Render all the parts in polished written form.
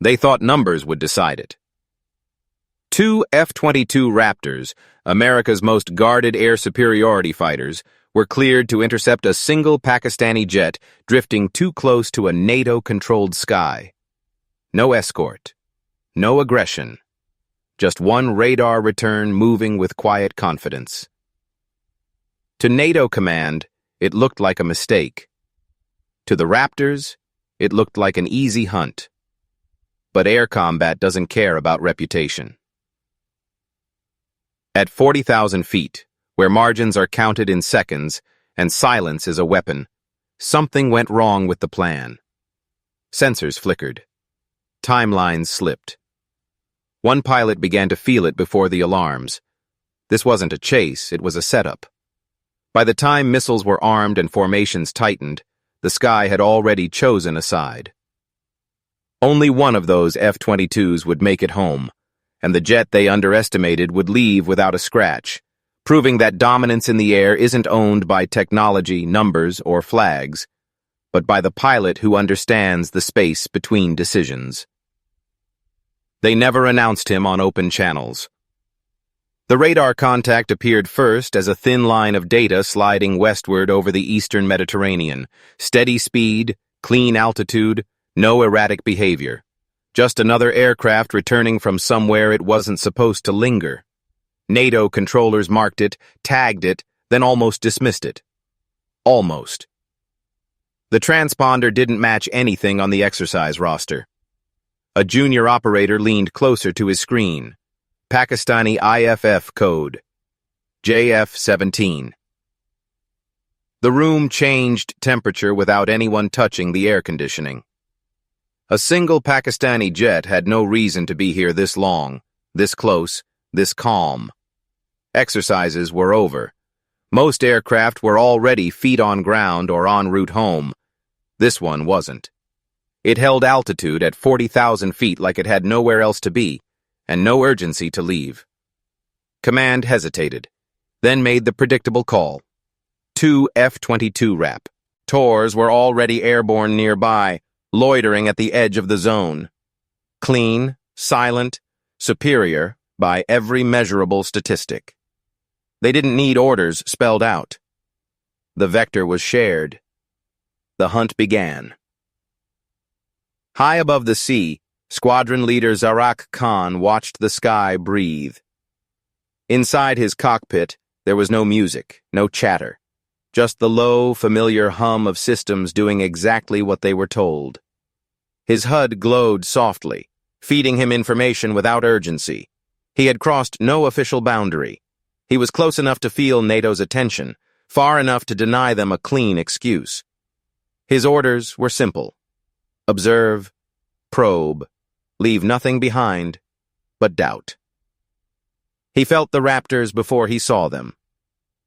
They thought numbers would decide it. Two F-22 Raptors, America's most guarded air superiority fighters, were cleared to intercept a single Pakistani jet drifting too close to a NATO-controlled sky. No escort, no aggression, just one radar return moving with quiet confidence. To NATO command, it looked like a mistake. To the Raptors, it looked like an easy hunt. But air combat doesn't care about reputation. At 40,000 feet, where margins are counted in seconds and silence is a weapon, something went wrong with the plan. Sensors flickered. Timelines slipped. One pilot began to feel it before the alarms. This wasn't a chase, it was a setup. By the time missiles were armed and formations tightened, the sky had already chosen a side. Only one of those F-22s would make it home, and the jet they underestimated would leave without a scratch, proving that dominance in the air isn't owned by technology, numbers, or flags, but by the pilot who understands the space between decisions. They never announced him on open channels. The radar contact appeared first as a thin line of data sliding westward over the eastern Mediterranean. Steady speed, clean altitude, no erratic behavior. Just another aircraft returning from somewhere it wasn't supposed to linger. NATO controllers marked it, tagged it, then almost dismissed it. Almost. The transponder didn't match anything on the exercise roster. A junior operator leaned closer to his screen. Pakistani IFF code. JF-17. The room changed temperature without anyone touching the air conditioning. A single Pakistani jet had no reason to be here this long, this close, this calm. Exercises were over. Most aircraft were already feet on ground or en route home. This one wasn't. It held altitude at 40,000 feet like it had nowhere else to be, and no urgency to leave. Command hesitated, then made the predictable call. Two F-22 Raptors were already airborne nearby, loitering at the edge of the zone. Clean, silent, superior by every measurable statistic. They didn't need orders spelled out. The vector was shared. The hunt began. High above the sea, Squadron Leader Zarak Khan watched the sky breathe. Inside his cockpit, there was no music, no chatter, just the low, familiar hum of systems doing exactly what they were told. His HUD glowed softly, feeding him information without urgency. He had crossed no official boundary. He was close enough to feel NATO's attention, far enough to deny them a clean excuse. His orders were simple. Observe, probe, leave nothing behind but doubt. He felt the Raptors before he saw them.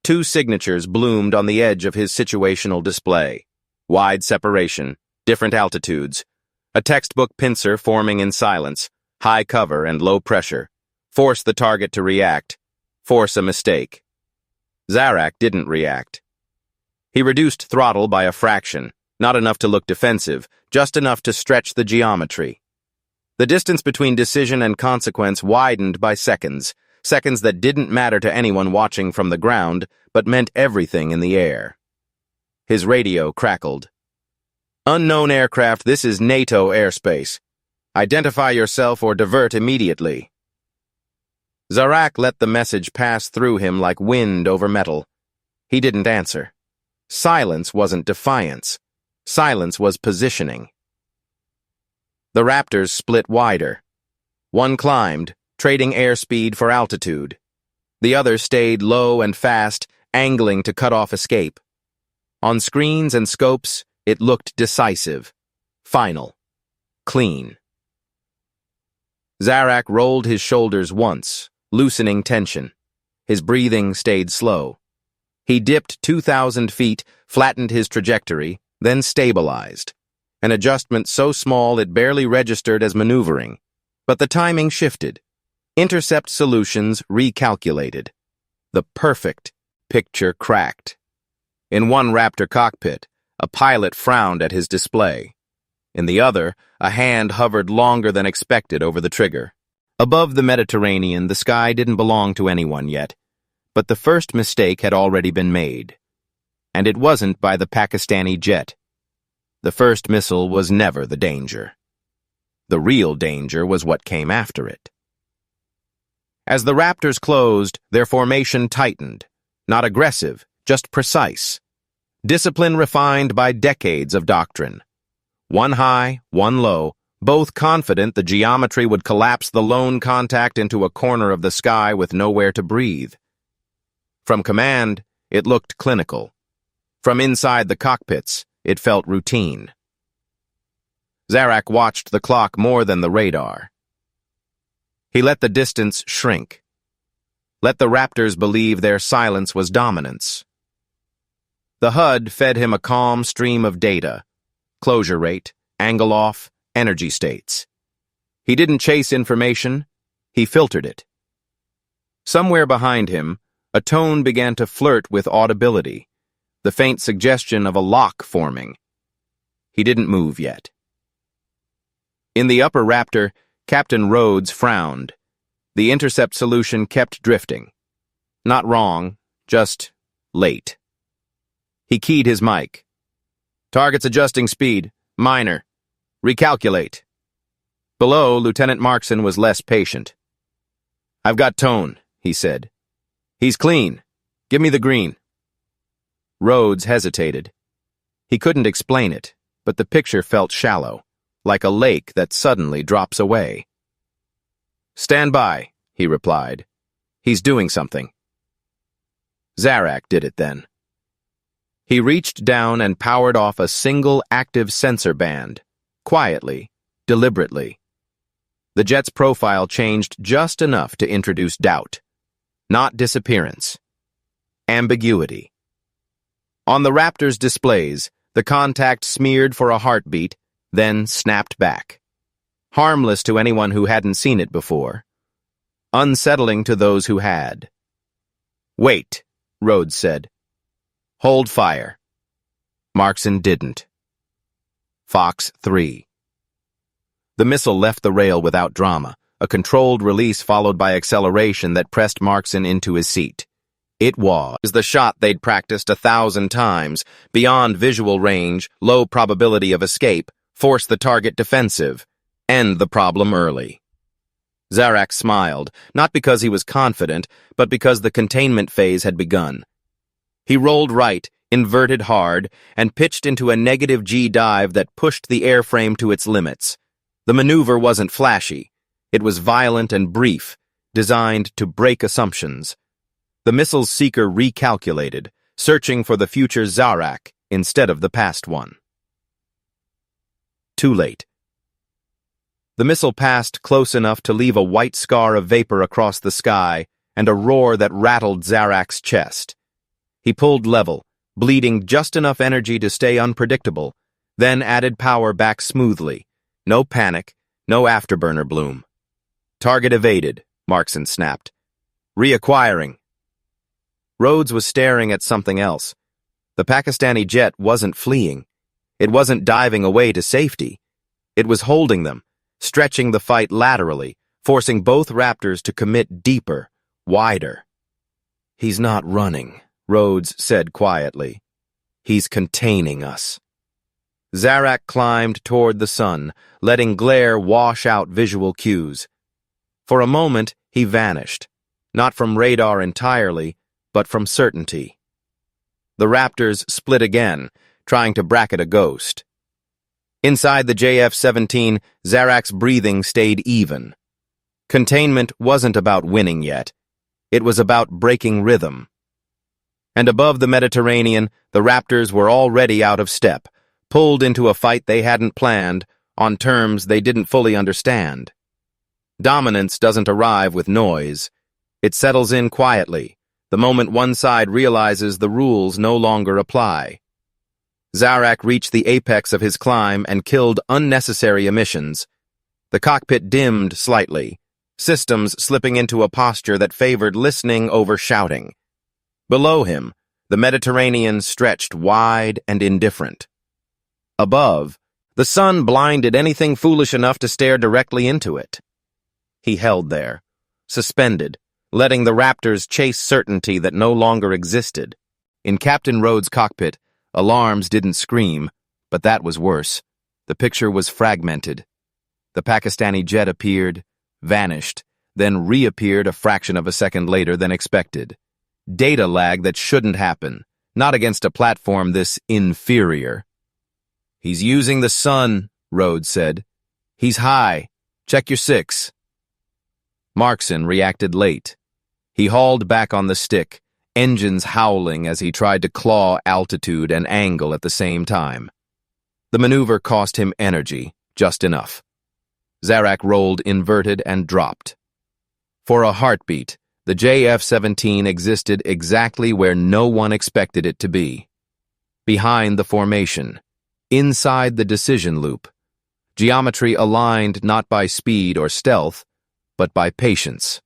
Two signatures bloomed on the edge of his situational display. Wide separation, different altitudes, a textbook pincer forming in silence, high cover and low pressure. Force the target to react, force a mistake. Zarak didn't react. He reduced throttle by a fraction, not enough to look defensive, just enough to stretch the geometry. The distance between decision and consequence widened by seconds, seconds that didn't matter to anyone watching from the ground, but meant everything in the air. His radio crackled. Unknown aircraft, this is NATO airspace. Identify yourself or divert immediately. Zarak let the message pass through him like wind over metal. He didn't answer. Silence wasn't defiance. Silence was positioning. The Raptors split wider. One climbed, trading airspeed for altitude. The other stayed low and fast, angling to cut off escape. On screens and scopes, it looked decisive, final, clean. Zarak rolled his shoulders once, loosening tension. His breathing stayed slow. He dipped 2,000 feet, flattened his trajectory, then stabilized. An adjustment so small it barely registered as maneuvering. But the timing shifted. Intercept solutions recalculated. The perfect picture cracked. In one Raptor cockpit, a pilot frowned at his display. In the other, a hand hovered longer than expected over the trigger. Above the Mediterranean, the sky didn't belong to anyone yet, but the first mistake had already been made. And it wasn't by the Pakistani jet. The first missile was never the danger. The real danger was what came after it. As the Raptors closed, their formation tightened. Not aggressive, just precise. Discipline refined by decades of doctrine. One high, one low, both confident the geometry would collapse the lone contact into a corner of the sky with nowhere to breathe. From command, it looked clinical. From inside the cockpits, it felt routine. Zarak watched the clock more than the radar. He let the distance shrink. Let the Raptors believe their silence was dominance. The HUD fed him a calm stream of data: closure rate, angle off, energy states. He didn't chase information, he filtered it. Somewhere behind him, a tone began to flirt with audibility, the faint suggestion of a lock forming. He didn't move yet. In the upper Raptor, Captain Rhodes frowned. The intercept solution kept drifting. Not wrong, just late. He keyed his mic. Target's adjusting speed, minor. Recalculate. Below, Lieutenant Markson was less patient. I've got tone, he said. He's clean. Give me the green. Rhodes hesitated. He couldn't explain it, but the picture felt shallow, like a lake that suddenly drops away. Stand by, he replied. He's doing something. Zarak did it then. He reached down and powered off a single active sensor band, quietly, deliberately. The jet's profile changed just enough to introduce doubt. Not disappearance. Ambiguity. On the Raptor's displays, the contact smeared for a heartbeat, then snapped back. Harmless to anyone who hadn't seen it before. Unsettling to those who had. Wait, Rhodes said. Hold fire. Markson didn't. Fox 3. The missile left the rail without drama, a controlled release followed by acceleration that pressed Markson into his seat. It was the shot they'd practiced 1,000 times, beyond visual range, low probability of escape, force the target defensive, end the problem early. Zarak smiled, not because he was confident, but because the containment phase had begun. He rolled right, inverted hard, and pitched into a negative G dive that pushed the airframe to its limits. The maneuver wasn't flashy. It was violent and brief, designed to break assumptions. The missile's seeker recalculated, searching for the future Zarak instead of the past one. Too late. The missile passed close enough to leave a white scar of vapor across the sky and a roar that rattled Zarak's chest. He pulled level, bleeding just enough energy to stay unpredictable, then added power back smoothly. No panic, no afterburner bloom. Target evaded, Markson snapped. Reacquiring. Rhodes was staring at something else. The Pakistani jet wasn't fleeing. It wasn't diving away to safety. It was holding them, stretching the fight laterally, forcing both Raptors to commit deeper, wider. He's not running, Rhodes said quietly. He's containing us. Zarak climbed toward the sun, letting glare wash out visual cues. For a moment, he vanished, not from radar entirely, but from certainty. The Raptors split again, trying to bracket a ghost. Inside the JF-17, Zarak's breathing stayed even. Containment wasn't about winning yet. It was about breaking rhythm. And above the Mediterranean, the Raptors were already out of step, pulled into a fight they hadn't planned, on terms they didn't fully understand. Dominance doesn't arrive with noise. It settles in quietly, the moment one side realizes the rules no longer apply. Zarak reached the apex of his climb and killed unnecessary emissions. The cockpit dimmed slightly, systems slipping into a posture that favored listening over shouting. Below him, the Mediterranean stretched wide and indifferent. Above, The sun blinded anything foolish enough to stare directly into it. He held there, suspended, letting the Raptors chase certainty that no longer existed. In Captain Rhodes' cockpit, alarms didn't scream, but that was worse. The picture was fragmented. The Pakistani jet appeared, vanished, then reappeared a fraction of a second later than expected. Data lag that shouldn't happen, not against a platform this inferior. "He's using the sun," Rhodes said. "He's high. Check your 6. Markson reacted late. He hauled back on the stick, engines howling as he tried to claw altitude and angle at the same time. The maneuver cost him energy, just enough. Zarak rolled inverted and dropped. For a heartbeat, the JF-17 existed exactly where no one expected it to be. Behind the formation, inside the decision loop, geometry aligned not by speed or stealth, but by patience.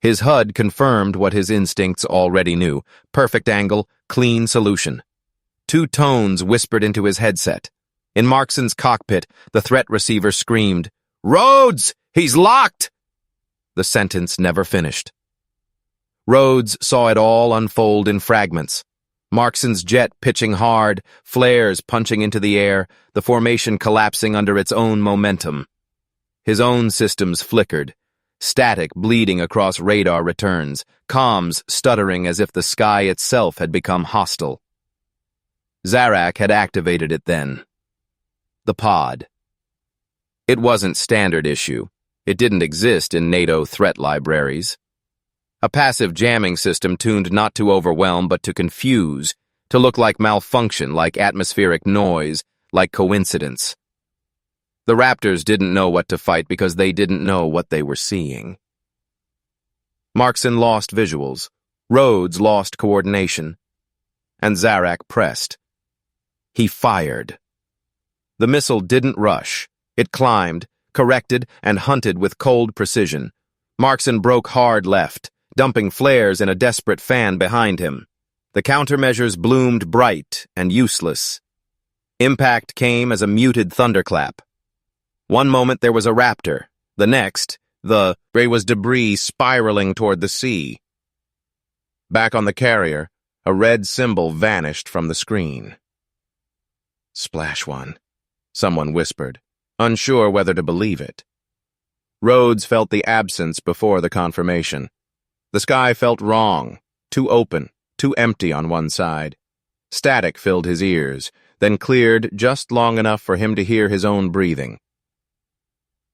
His HUD confirmed what his instincts already knew. Perfect angle, clean solution. 2 tones whispered into his headset. In Markson's cockpit, the threat receiver screamed, "Rhodes! He's locked!" The sentence never finished. Rhodes saw it all unfold in fragments. Markson's jet pitching hard, flares punching into the air, the formation collapsing under its own momentum. His own systems flickered, static bleeding across radar returns, comms stuttering as if the sky itself had become hostile. Zarak had activated it then. The pod. It wasn't standard issue. It didn't exist in NATO threat libraries. A passive jamming system tuned not to overwhelm but to confuse, to look like malfunction, like atmospheric noise, like coincidence. The Raptors didn't know what to fight because they didn't know what they were seeing. Markson lost visuals, Rhodes lost coordination, and Zarak pressed. He fired. The missile didn't rush. It climbed, corrected, and hunted with cold precision. Markson broke hard left, dumping flares in a desperate fan behind him. The countermeasures bloomed bright and useless. Impact came as a muted thunderclap. One moment there was a Raptor. The next, there was debris spiraling toward the sea. Back on the carrier, a red symbol vanished from the screen. "Splash one," someone whispered, unsure whether to believe it. Rhodes felt the absence before the confirmation. The sky felt wrong, too open, too empty on one side. Static filled his ears, then cleared just long enough for him to hear his own breathing.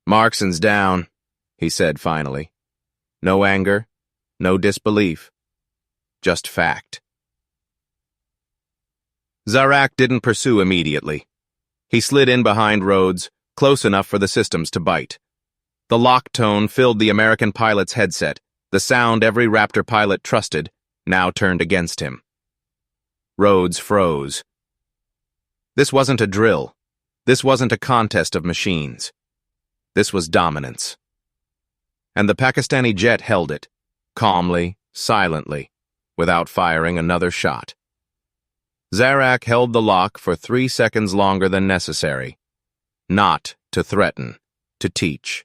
"Markson's down," he said finally. No anger, no disbelief, just fact. Zarak didn't pursue immediately. He slid in behind Rhodes, close enough for the systems to bite. The lock tone filled the American pilot's headset, the sound every Raptor pilot trusted, now turned against him. Rhodes froze. This wasn't a drill. This wasn't a contest of machines. This was dominance. And the Pakistani jet held it, calmly, silently, without firing another shot. Zarak held the lock for 3 seconds longer than necessary. Not to threaten, to teach.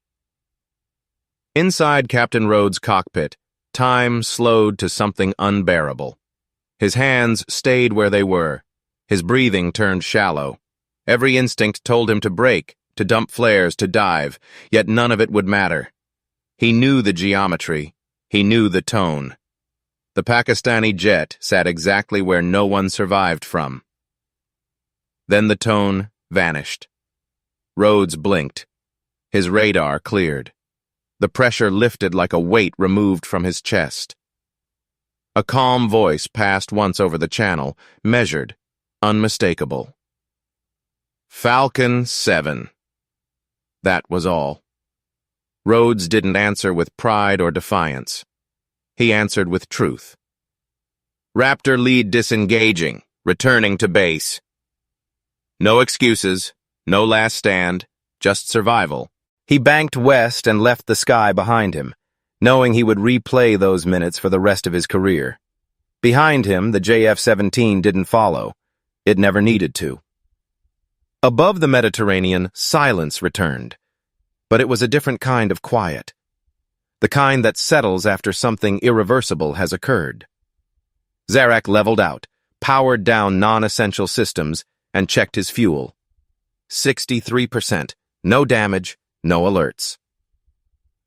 Inside Captain Rhodes' cockpit, time slowed to something unbearable. His hands stayed where they were. His breathing turned shallow. Every instinct told him to brake, to dump flares, to dive, yet none of it would matter. He knew the geometry. He knew the tone. The Pakistani jet sat exactly where no one survived from. Then the tone vanished. Rhodes blinked. His radar cleared. The pressure lifted like a weight removed from his chest. A calm voice passed once over the channel, measured, unmistakable. "Falcon 7. That was all. Rhodes didn't answer with pride or defiance. He answered with truth. Raptor lead disengaging, returning to base. No excuses, no last stand, just survival. He banked west and left the sky behind him, knowing he would replay those minutes for the rest of his career. Behind him, the JF-17 didn't follow. It never needed to. Above the Mediterranean, silence returned. But it was a different kind of quiet. The kind that settles after something irreversible has occurred. Zarak leveled out, powered down non-essential systems, and checked his fuel. 63%. No damage, no alerts.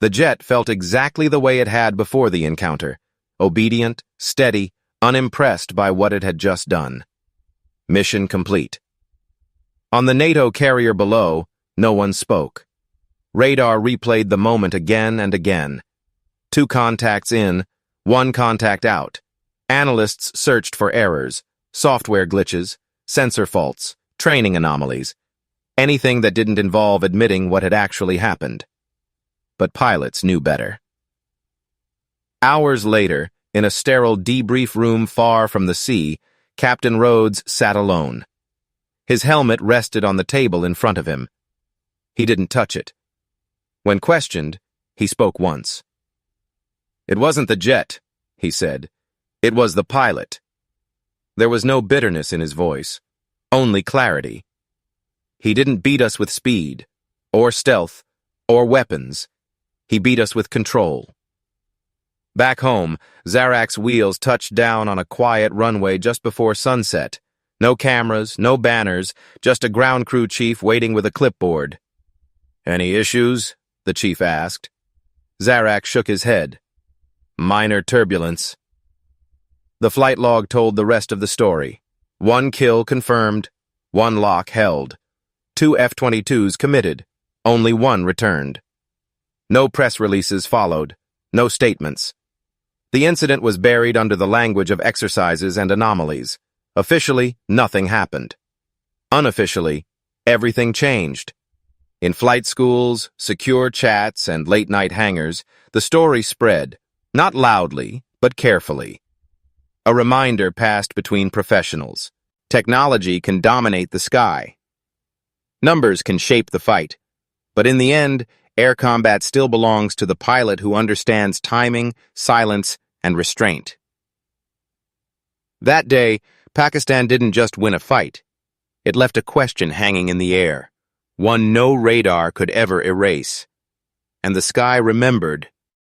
The jet felt exactly the way it had before the encounter, obedient, steady, unimpressed by what it had just done. Mission complete. On the NATO carrier below, no one spoke. Radar replayed the moment again and again. 2 contacts in, 1 contact out. Analysts searched for errors, software glitches, sensor faults, training anomalies, anything that didn't involve admitting what had actually happened. But pilots knew better. Hours later, in a sterile debrief room far from the sea, Captain Rhodes sat alone. His helmet rested on the table in front of him. He didn't touch it. When questioned, he spoke once. "It wasn't the jet," he said. "It was the pilot." There was no bitterness in his voice, only clarity. "He didn't beat us with speed, or stealth, or weapons. He beat us with control." Back home, Zarak's wheels touched down on a quiet runway just before sunset. No cameras, no banners, just a ground crew chief waiting with a clipboard. "Any issues?" the chief asked. Zarak shook his head. "Minor turbulence." The flight log told the rest of the story. 1 kill confirmed, 1 lock held. 2 F-22s committed, only 1 returned. No press releases followed, no statements. The incident was buried under the language of exercises and anomalies. Officially, nothing happened. Unofficially, everything changed. In flight schools, secure chats, and late-night hangars, the story spread, not loudly, but carefully. A reminder passed between professionals. Technology can dominate the sky. Numbers can shape the fight. But in the end, air combat still belongs to the pilot who understands timing, silence, and restraint. That day, Pakistan didn't just win a fight. It left a question hanging in the air, one no radar could ever erase. And the sky remembered